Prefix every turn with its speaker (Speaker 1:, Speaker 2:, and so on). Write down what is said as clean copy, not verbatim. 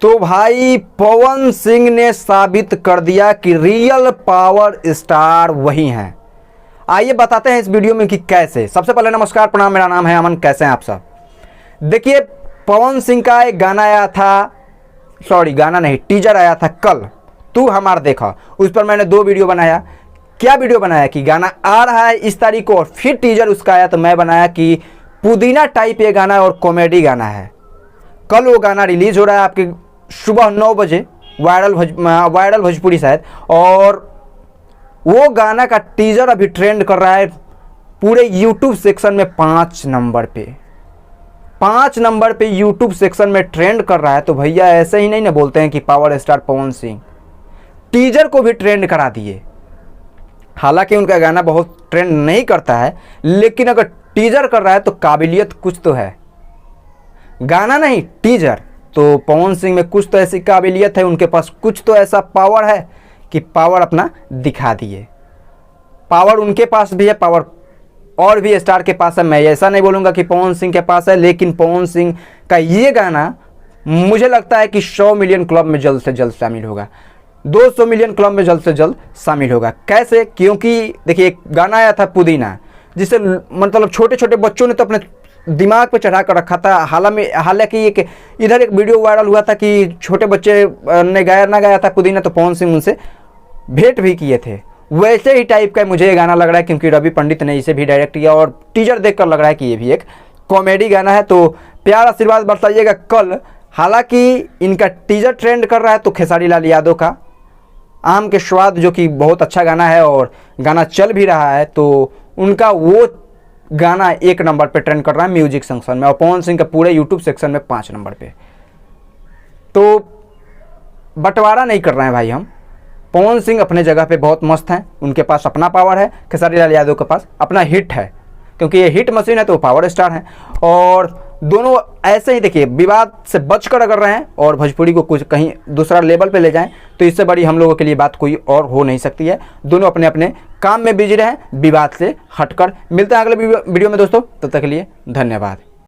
Speaker 1: तो भाई पवन सिंह ने साबित कर दिया कि रियल पावर स्टार वही हैं। आइए बताते हैं इस वीडियो में कि कैसे। सबसे पहले नमस्कार प्रणाम, मेरा नाम है अमन। कैसे हैं आप सब? देखिए, पवन सिंह का एक गाना आया था, गाना नहीं, टीजर आया था कल, तू हमार देखा। उस पर मैंने 2 वीडियो बनाया। क्या वीडियो बनाया कि गाना आ रहा है इस तारीख को, और फिर टीजर उसका आया तो मैं बनाया कि पुदीना टाइप ये गाना है और कॉमेडी गाना है। कल वो गाना रिलीज हो रहा है आपके सुबह 9 बजे, वायरल भोजपुरी शायद, और वो गाना का टीजर अभी ट्रेंड कर रहा है पूरे यूट्यूब सेक्शन में 5 नंबर पे। 5 नंबर पे यूट्यूब सेक्शन में ट्रेंड कर रहा है। तो भैया ऐसे ही नहीं ना बोलते हैं कि power star Pawan Singh teaser को भी ट्रेंड करा दिए। हालांकि उनका गाना बहुत ट्रेंड नहीं करता है, लेकिन अगर टीजर कर रहा है तो काबिलियत कुछ तो है। गाना नहीं, टीजर। तो पवन सिंह में कुछ तो ऐसी काबिलियत है, उनके पास कुछ तो ऐसा पावर है कि पावर अपना दिखा दिए। पावर उनके पास भी है, पावर और भी स्टार के पास है। मैं ऐसा नहीं बोलूँगा कि पवन सिंह के पास है, लेकिन पवन सिंह का ये गाना मुझे लगता है कि 100 मिलियन क्लब में जल्द से जल्द शामिल होगा, 200 मिलियन क्लब में जल्द से जल्द शामिल होगा। कैसे? क्योंकि देखिए, एक गाना आया था पुदीना, जिसे मतलब छोटे छोटे बच्चों ने तो अपने दिमाग पे चढ़ा कर रखा था। हालांकि इधर एक वीडियो वायरल हुआ था कि छोटे बच्चे ने गाया था पुदीना, तो पवन सिंह उनसे भेंट भी किए थे। वैसे ही टाइप का मुझे ये गाना लग रहा है, क्योंकि रवि पंडित ने इसे भी डायरेक्ट किया और टीजर देखकर लग रहा है कि ये भी एक कॉमेडी गाना है। तो प्यार आशीर्वाद बरसाइएगा कल। हालांकि इनका टीजर ट्रेंड कर रहा है तो खेसारी लाल यादव का आम के स्वाद, जो कि बहुत अच्छा गाना है और गाना चल भी रहा है, तो उनका वो गाना 1 नंबर पे ट्रेंड कर रहा है म्यूजिक सेक्शन में, और पवन सिंह का पूरे यूट्यूब सेक्शन में 5 नंबर पे। तो बंटवारा नहीं कर रहे हैं भाई हम। पवन सिंह अपने जगह पे बहुत मस्त हैं, उनके पास अपना पावर है। खेसारी लाल यादव के पास अपना हिट है, क्योंकि ये हिट मशीन है तो पावर स्टार हैं। और दोनों ऐसे ही देखिए, विवाद से बचकर अगर रहें और भोजपुरी को कुछ कहीं दूसरा लेवल पे ले जाएं, तो इससे बड़ी हम लोगों के लिए बात कोई और हो नहीं सकती है। दोनों अपने अपने काम में बिजी रहें, विवाद से हटकर। मिलते हैं अगले वीडियो में दोस्तों, तब तक के लिए धन्यवाद।